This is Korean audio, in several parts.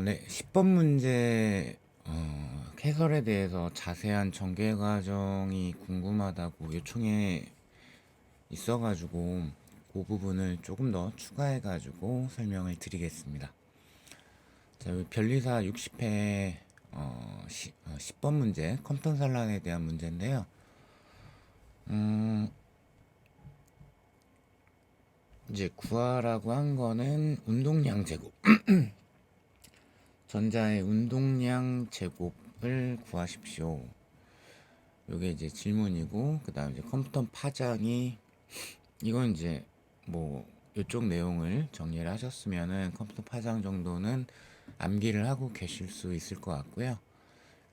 네, 10번 문제 해설에 대해서 자세한 전개 과정이 궁금하다고 요청이 있어가지고 그 부분을 조금 더 추가해가지고 설명을 드리겠습니다. 자, 여기 변리사 60회 10번 문제 컴퓨터 산란에 대한 문제인데요. 이제 구하라고 한 거는 운동량 제곱 전자의 운동량 제곱을 구하십시오. 요게 이제 질문이고, 그 다음 이제 컴퓨터 파장이, 이건 이제 뭐 요쪽 내용을 정리를 하셨으면은 컴퓨터 파장 정도는 암기를 하고 계실 수 있을 것 같고요.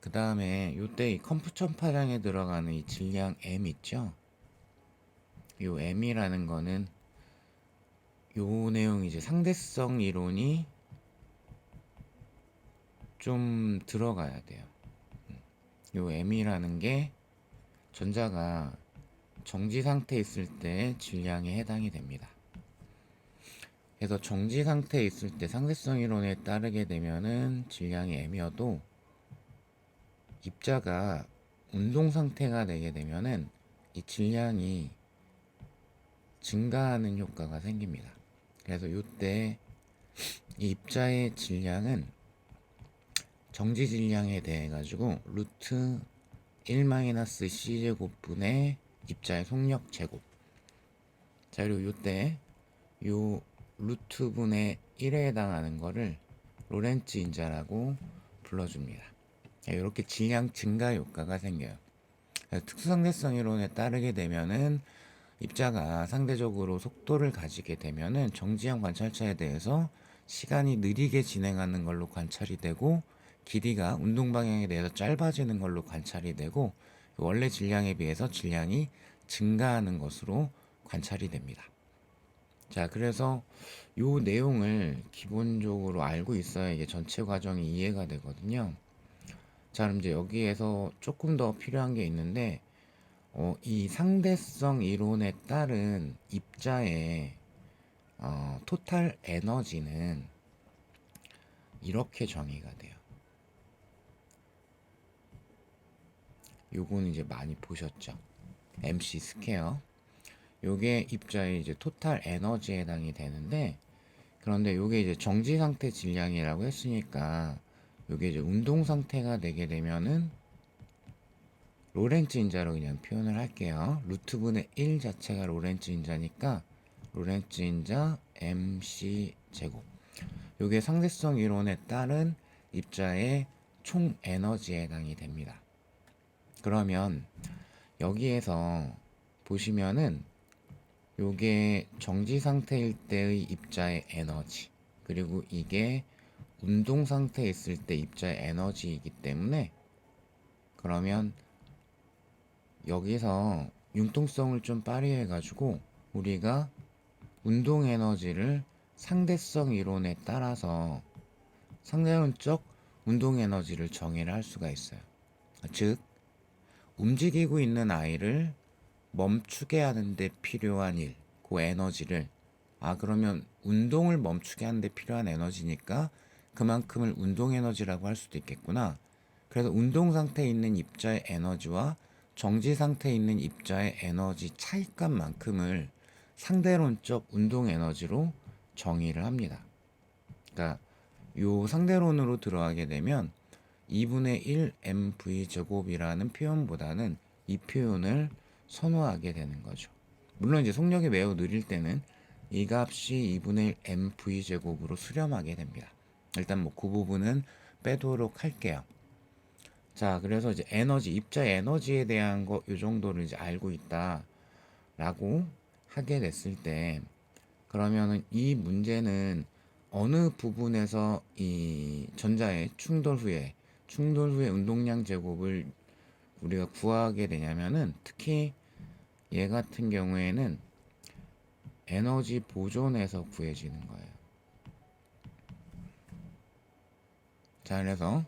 그 다음에 요때 이 컴퓨터 파장에 들어가는 이 질량 M 있죠? 요 M이라는 거는 요 내용 이제 상대성 이론이 좀 들어가야 돼요. 요 M이라는 게 전자가 정지 상태에 있을 때 질량에 해당이 됩니다. 그래서 정지 상태에 있을 때 상대성 이론에 따르게 되면은 질량이 M이어도 입자가 운동 상태가 되게 되면은 이 질량이 증가하는 효과가 생깁니다. 그래서 이때 이 입자의 질량은 정지 질량에 대해 가지고 루트 1-c 제곱분의 입자의 속력 제곱. 자, 그리고 이때 요 루트분의 1에 해당하는 거를 로렌츠 인자라고 불러줍니다. 이렇게 질량 증가 효과가 생겨요. 특수상대성 이론에 따르게 되면은 입자가 상대적으로 속도를 가지게 되면은 정지형 관찰차에 대해서 시간이 느리게 진행하는 걸로 관찰이 되고, 길이가 운동 방향에 대해서 짧아지는 걸로 관찰이 되고, 원래 질량에 비해서 질량이 증가하는 것으로 관찰이 됩니다. 자, 그래서 요 내용을 기본적으로 알고 있어야 이게 전체 과정이 이해가 되거든요. 자, 그럼 이제 여기에서 조금 더 필요한 게 있는데, 이 상대성 이론에 따른 입자의 토탈 에너지는 이렇게 정의가 돼요. 요거는 이제 많이 보셨죠? MC 스퀘어. 요게 입자의 이제 토탈 에너지에 해당이 되는데, 그런데 요게 이제 정지 상태 질량이라고 했으니까 요게 이제 운동 상태가 되게 되면은 로렌츠 인자로 그냥 표현을 할게요. 루트분의 1 자체가 로렌츠 인자니까 로렌츠 인자 MC 제곱. 요게 상대성 이론에 따른 입자의 총 에너지에 해당이 됩니다. 그러면 여기에서 보시면은 요게 정지 상태일 때의 입자의 에너지, 그리고 이게 운동 상태에 있을 때 입자의 에너지이기 때문에, 그러면 여기서 융통성을 좀 발휘해 가지고 우리가 운동 에너지를 상대성 이론에 따라서 상대론적 운동 에너지를 정의를 할 수가 있어요. 즉, 움직이고 있는 아이를 멈추게 하는데 필요한 일, 그 에너지를, 그러면 운동을 멈추게 하는데 필요한 에너지니까 그만큼을 운동 에너지라고 할 수도 있겠구나. 그래서 운동 상태에 있는 입자의 에너지와 정지 상태에 있는 입자의 에너지 차이값만큼을 상대론적 운동 에너지로 정의를 합니다. 그러니까 요 상대론으로 들어가게 되면 2분의 1 mv 제곱이라는 표현보다는 이 표현을 선호하게 되는 거죠. 물론 이제 속력이 매우 느릴 때는 이 값이 2분의 1 mv 제곱으로 수렴하게 됩니다. 일단 뭐 그 부분은 빼도록 할게요. 자, 그래서 이제 에너지, 입자 에너지에 대한 거 요 정도를 이제 알고 있다라고 하게 됐을 때, 그러면은 이 문제는 어느 부분에서 이 전자의 충돌 후에 운동량 제곱을 우리가 구하게 되냐면은, 특히 얘 같은 경우에는 에너지 보존에서 구해지는 거예요. 자, 그래서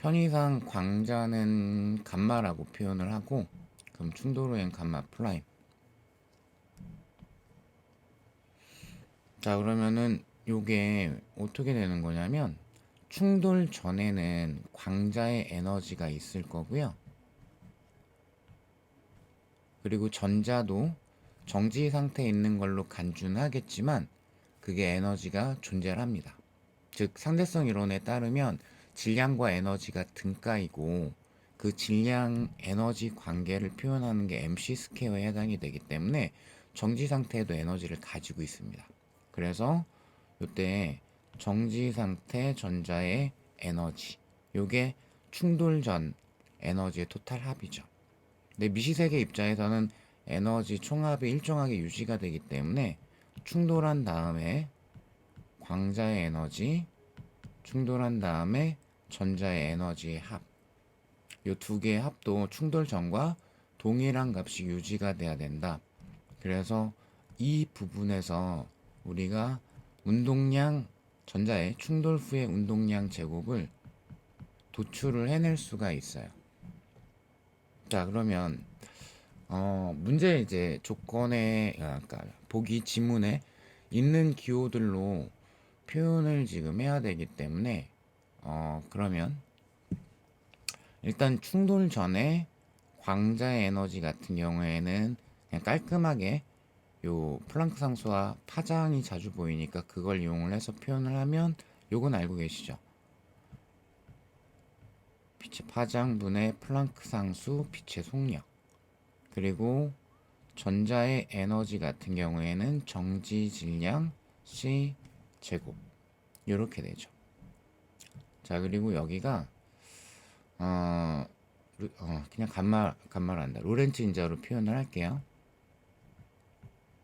편의상 광자는 감마라고 표현을 하고, 그럼 충돌후엔 감마 프라임. 자, 그러면은 요게 어떻게 되는 거냐면, 충돌 전에는 광자의 에너지가 있을 거고요. 그리고 전자도 정지 상태에 있는 걸로 간주는 하겠지만 그게 에너지가 존재를 합니다. 즉 상대성 이론에 따르면 질량과 에너지가 등가이고 그 질량 에너지 관계를 표현하는 게 MC 스퀘어에 해당이 되기 때문에 정지 상태에도 에너지를 가지고 있습니다. 그래서 이때 정지 상태 전자의 에너지, 요게 충돌 전 에너지의 토탈 합이죠. 근데 미시세계 입장에서는 에너지 총합이 일정하게 유지가 되기 때문에 충돌한 다음에 광자의 에너지, 충돌한 다음에 전자의 에너지의 합, 이 두 개의 합도 충돌 전과 동일한 값이 유지가 돼야 된다. 그래서 이 부분에서 우리가 운동량, 전자의 충돌 후의 운동량 제곱을 도출을 해낼 수가 있어요. 자, 그러면 문제 이제 조건에, 그러니까 보기 지문에 있는 기호들로 표현을 지금 해야 되기 때문에, 그러면 일단 충돌 전에 광자의 에너지 같은 경우에는 그냥 깔끔하게 요 플랑크 상수와 파장이 자주 보이니까 그걸 이용을 해서 표현을 하면, 요건 알고 계시죠? 빛의 파장분의 플랑크 상수 빛의 속력, 그리고 전자의 에너지 같은 경우에는 정지 질량 C 제곱 이렇게 되죠. 자, 그리고 여기가 그냥 간말한다. 로렌츠 인자로 표현을 할게요.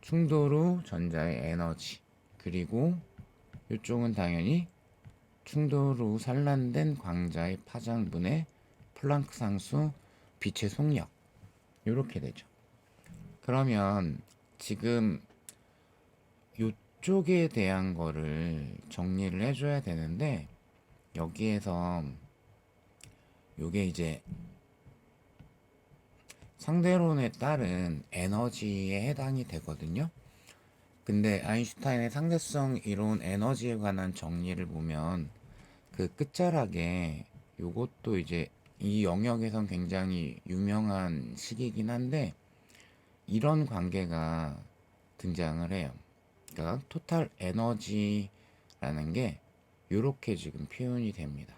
충돌 후 전자의 에너지, 그리고 이쪽은 당연히 충돌 후 산란된 광자의 파장분의 플랑크 상수 빛의 속력 이렇게 되죠. 그러면 지금 이쪽에 대한 거를 정리를 해줘야 되는데, 여기에서 요게 이제 상대론에 따른 에너지에 해당이 되거든요. 근데 아인슈타인의 상대성 이론 에너지에 관한 정리를 보면 그 끝자락에 요것도 이제 이 영역에선 굉장히 유명한 식이긴 한데 이런 관계가 등장을 해요. 그러니까 토탈 에너지라는 게 요렇게 지금 표현이 됩니다.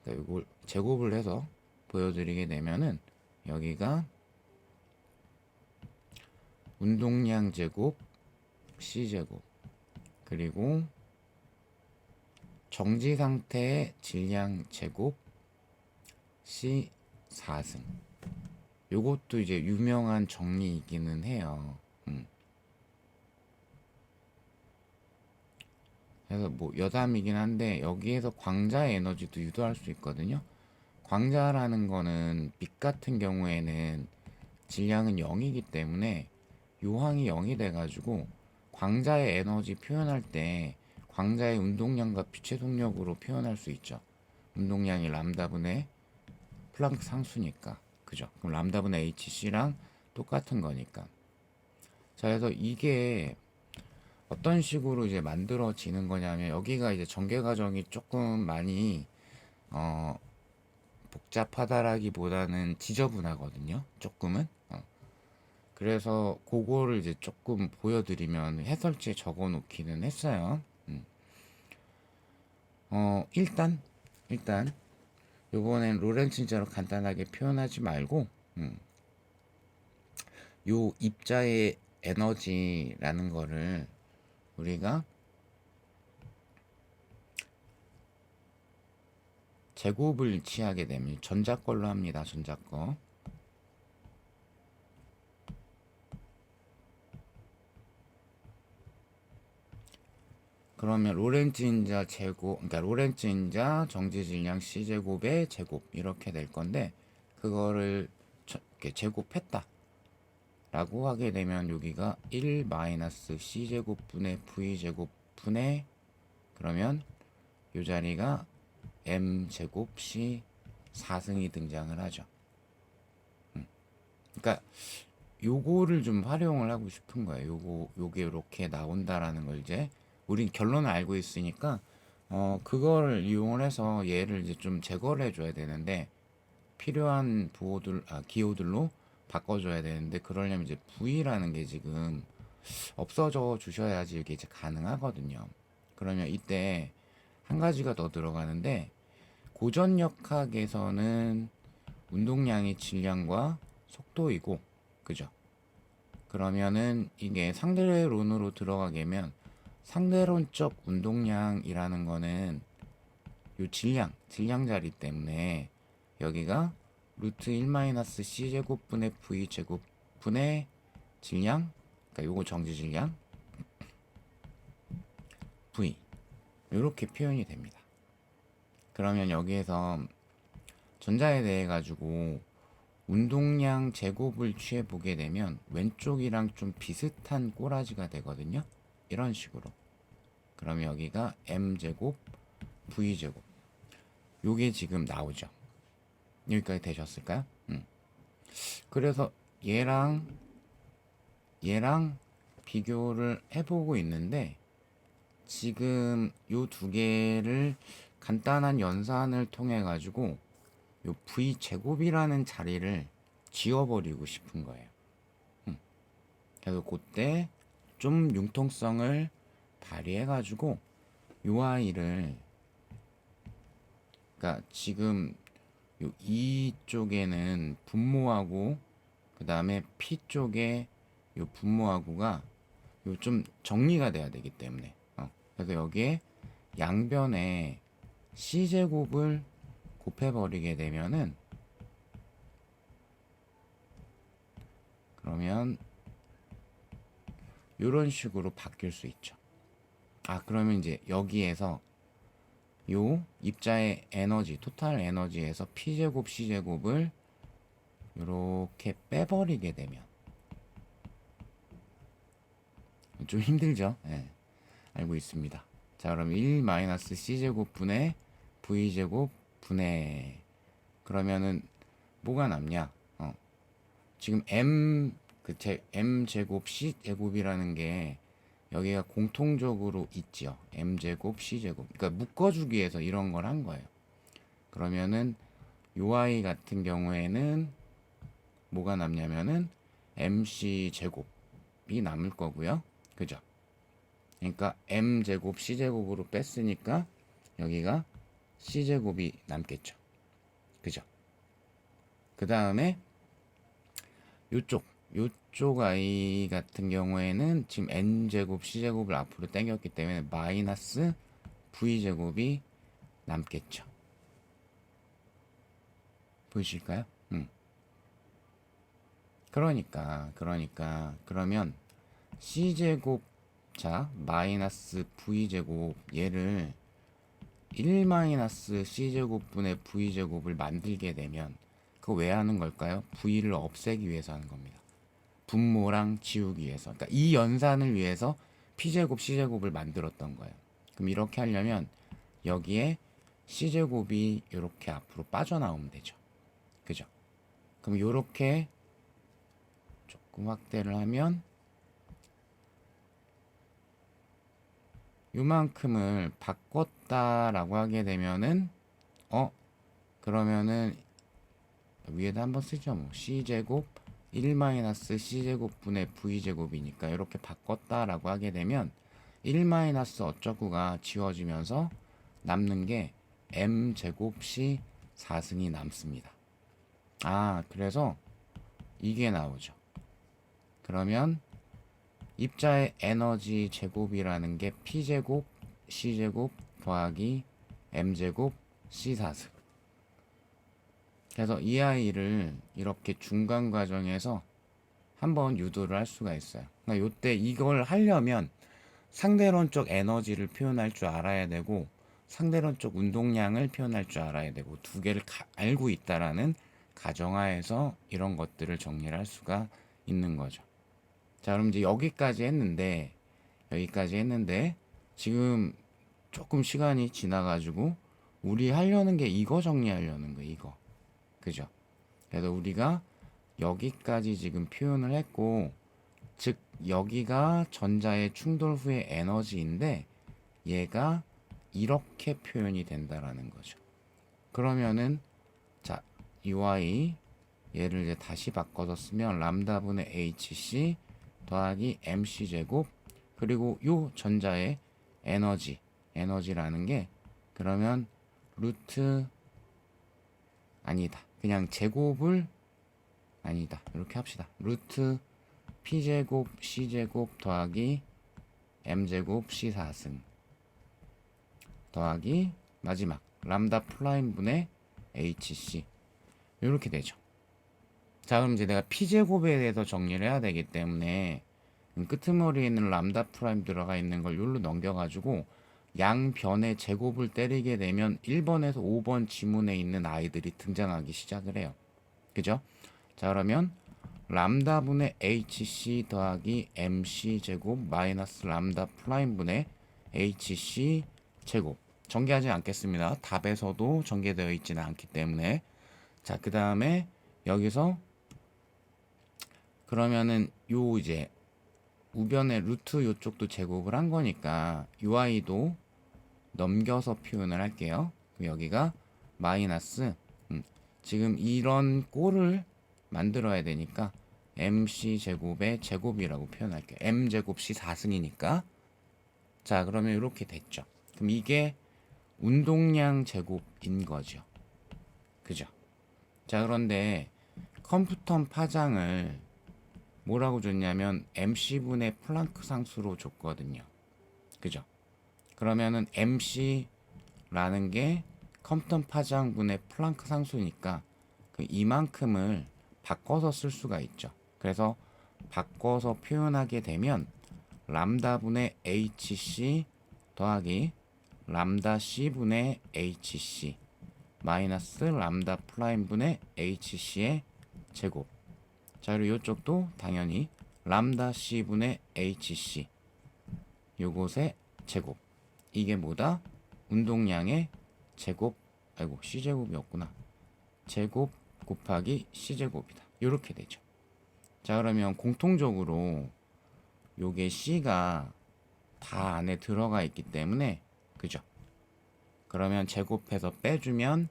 그러니까 이걸 제곱을 해서 보여드리게 되면은 여기가 운동량 제곱 C 제곱, 그리고 정지 상태의 질량 제곱 C 4승. 요것도 이제 유명한 정리이기는 해요. 그래서 뭐 여담이긴 한데 여기에서 광자의 에너지도 유도할 수 있거든요. 광자라는 거는 빛 같은 경우에는 질량은 0이기 때문에 요항이 0이 돼가지고 광자의 에너지 표현할 때 광자의 운동량과 빛의 속력으로 표현할 수 있죠. 운동량이 람다분의 플랑크 상수니까. 그죠? 그럼 람다분의 hc랑 똑같은 거니까. 자, 그래서 이게 어떤 식으로 이제 만들어지는 거냐면 여기가 이제 전개 과정이 조금 많이 어, 복잡하다라기보다는 지저분하거든요. 조금은. 그래서 그거를 이제 조금 보여드리면 해설지에 적어 놓기는 했어요. 일단 요번엔 로렌츠자로 간단하게 표현하지 말고 요 입자의 에너지라는 거를 우리가 제곱을 취하게 되면 전자 걸로 합니다. 전자 거. 그러면 로렌츠 인자 제곱, 그러니까 로렌츠 인자 정지 질량 C 제곱의 제곱 이렇게 될 건데 그거를 이렇게 제곱했다 라고 하게 되면 여기가 1 마이너스 C 제곱 분의 V 제곱 분의, 그러면 이 자리가 m 제곱 c 4승이 등장을 하죠. 그러니까 요거를 좀 활용을 하고 싶은 거예요. 요게 이렇게 나온다라는 걸 이제 우린 결론을 알고 있으니까 그걸 이용을 해서 얘를 이제 좀 제거를 해줘야 되는데 필요한 기호들로 바꿔줘야 되는데 그러려면 이제 V라는 게 지금 없어져 주셔야지 이게 이제 가능하거든요. 그러면 이때 한 가지가 더 들어가는데 고전역학에서는 운동량이 질량과 속도이고 그죠? 그러면은 이게 상대론으로 들어가게 되면 상대론적 운동량이라는 거는 요 질량 자리 때문에 여기가 루트 1-c 제곱분의 v 제곱분의 질량, 그러니까 요거 정지 질량 v 이렇게 표현이 됩니다. 그러면 여기에서 전자에 대해 가지고 운동량 제곱을 취해 보게 되면 왼쪽이랑 좀 비슷한 꼬라지가 되거든요. 이런 식으로. 그러면 여기가 m 제곱 v 제곱 요게 지금 나오죠. 여기까지 되셨을까요? 그래서 얘랑 비교를 해보고 있는데 지금 요 두 개를 간단한 연산을 통해 가지고 요 v 제곱이라는 자리를 지워버리고 싶은 거예요. 그래서 그때 좀 융통성을 발휘해 가지고 요 아이를 그러니까 지금 요 E 쪽에는 분모하고 그 다음에 P 쪽에 요 분모하고가 요 좀 정리가 돼야 되기 때문에 그래서 여기에 양변에 C 제곱을 곱해버리게 되면은 그러면 요런 식으로 바뀔 수 있죠. 그러면 이제 여기에서 요 입자의 에너지, 토탈 에너지에서 P제곱, C제곱을 이렇게 빼버리게 되면 좀 힘들죠? 네, 알고 있습니다. 자, 그럼 1-C제곱 분의 V제곱 분의 그러면은 뭐가 남냐? 지금 M 제곱 C 제곱이라는 게 여기가 공통적으로 있죠. M 제곱 C 제곱. 그러니까 묶어주기 위해서 이런 걸 한 거예요. 그러면은 요 아이 같은 경우에는 뭐가 남냐면은 MC 제곱이 남을 거고요. 그죠? 그러니까 M 제곱 C 제곱으로 뺐으니까 여기가 C 제곱이 남겠죠. 그죠? 그 다음에 요쪽 아이 같은 경우에는 지금 n제곱 c제곱을 앞으로 당겼기 때문에 마이너스 v제곱이 남겠죠. 보이실까요? 그러니까 그러면 c제곱 자 마이너스 v제곱 얘를 1-c제곱분의 v제곱을 만들게 되면 그거 왜 하는 걸까요? v를 없애기 위해서 하는 겁니다. 분모랑 지우기 위해서. 그러니까 이 연산을 위해서 p제곱 c제곱을 만들었던 거예요. 그럼 이렇게 하려면 여기에 c제곱이 이렇게 앞으로 빠져나오면 되죠. 그죠? 그럼 이렇게 조금 확대를 하면 요만큼을 바꿨다라고 하게 되면은 그러면은 위에다 한번 쓰죠. 뭐 c제곱 1-c제곱분의 v제곱이니까 이렇게 바꿨다라고 하게 되면 1- 어쩌구가 지워지면서 남는 게 m제곱 c 4승이 남습니다. 그래서 이게 나오죠. 그러면 입자의 에너지 제곱이라는 게 p제곱 c제곱 더하기 m제곱 c 4승. 그래서 이 아이를 이렇게 중간 과정에서 한번 유도를 할 수가 있어요. 그러니까 요때 이걸 하려면 상대론적 에너지를 표현할 줄 알아야 되고 상대론적 운동량을 표현할 줄 알아야 되고 두 개를 알고 있다라는 가정하에서 이런 것들을 정리를 할 수가 있는 거죠. 자, 그럼 이제 여기까지 했는데 지금 조금 시간이 지나가지고 우리 하려는 게 이거 정리하려는 거 이거. 그죠? 그래서 우리가 여기까지 지금 표현을 했고, 즉 여기가 전자의 충돌 후의 에너지인데 얘가 이렇게 표현이 된다라는 거죠. 그러면은 자, UI 얘를 이제 다시 바꿔서 쓰면 람다분의 hc 더하기 mc 제곱, 그리고 요 전자의 에너지라는 게 그러면 루트 아니다. 그냥 제곱을 아니다. 이렇게 합시다. 루트 p제곱 c제곱 더하기 m제곱 c4승 더하기 마지막 람다 플라임 분의 hc 이렇게 되죠. 자, 그럼 이제 내가 p제곱에 대해서 정리를 해야 되기 때문에 끄트머리에 있는 람다 프라임 들어가 있는 걸 여기로 넘겨가지고 양변의 제곱을 때리게 되면 1번에서 5번 지문에 있는 아이들이 등장하기 시작을 해요. 그죠? 자, 그러면 람다 분의 hc 더하기 mc 제곱 마이너스 람다 프라임 분의 hc 제곱. 전개하지 않겠습니다. 답에서도 전개되어 있지는 않기 때문에. 자, 그 다음에 여기서 그러면은 요 이제 우변의 루트 요쪽도 제곱을 한 거니까 UI도 넘겨서 표현을 할게요. 그럼 여기가 마이너스 지금 이런 꼴을 만들어야 되니까 MC 제곱의 제곱이라고 표현할게요. M 제곱 C 4승이니까. 자, 그러면 이렇게 됐죠. 그럼 이게 운동량 제곱인 거죠. 그죠? 자, 그런데 컴퓨터 파장을 뭐라고 줬냐면 MC분의 플랑크 상수로 줬거든요. 그죠? 그러면은 MC라는 게 컴퓨터 파장분의 플랑크 상수니까 그 이만큼을 바꿔서 쓸 수가 있죠. 그래서 바꿔서 표현하게 되면 람다분의 HC 더하기 람다 C분의 HC 마이너스 람다 프라임분의 HC의 제곱. 자, 그리고 이쪽도 당연히 람다 C분의 HC 요것의 제곱. 이게 뭐다? 운동량의 제곱, 아이고 C제곱이었구나. 제곱 곱하기 C제곱이다. 이렇게 되죠. 자, 그러면 공통적으로 요게 C가 다 안에 들어가 있기 때문에 그죠? 그러면 제곱해서 빼주면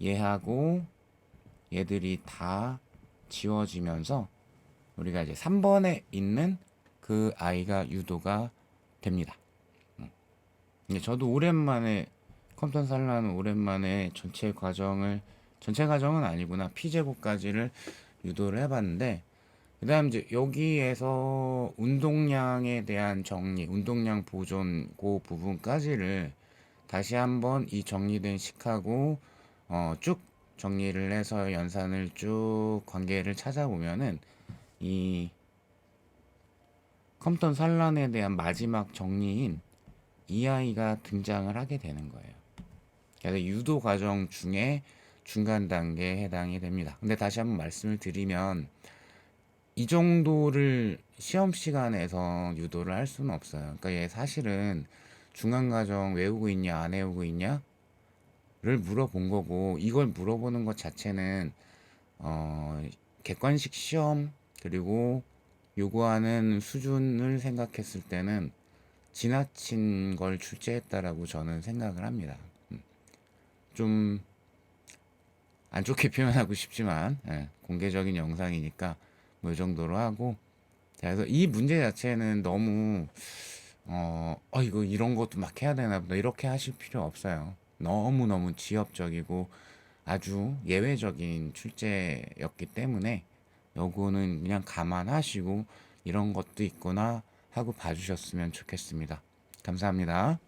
얘하고 얘들이 다 지워지면서 우리가 이제 3번에 있는 그 아이가 유도가 됩니다. 저도 오랜만에 컴퓨터 살라는 오랜만에 전체 과정은 아니구나. P제곱까지를 유도를 해봤는데, 그 다음 이제 여기에서 운동량에 대한 정리, 운동량 보존 그 부분까지를 다시 한번 이 정리된 식하고 쭉 정리를 해서 연산을 쭉 관계를 찾아보면은 이 컴퓨터 산란에 대한 마지막 정리인 이 아이가 등장을 하게 되는 거예요. 그래서 유도 과정 중에 중간 단계에 해당이 됩니다. 근데 다시 한번 말씀을 드리면 이 정도를 시험 시간에서 유도를 할 수는 없어요. 그러니까 얘 사실은 중간 과정 외우고 있냐 안 외우고 있냐를 물어본 거고, 이걸 물어보는 것 자체는 객관식 시험 그리고 요구하는 수준을 생각했을 때는 지나친 걸 출제했다라고 저는 생각을 합니다. 좀 안 좋게 표현하고 싶지만 공개적인 영상이니까 뭐 이 정도로 하고, 자, 그래서 이 문제 자체는 너무 이거 이런 것도 막 해야 되나 보다 이렇게 하실 필요 없어요. 너무너무 지엽적이고 아주 예외적인 출제였기 때문에 요거는 그냥 감안하시고 이런 것도 있구나 하고 봐주셨으면 좋겠습니다. 감사합니다.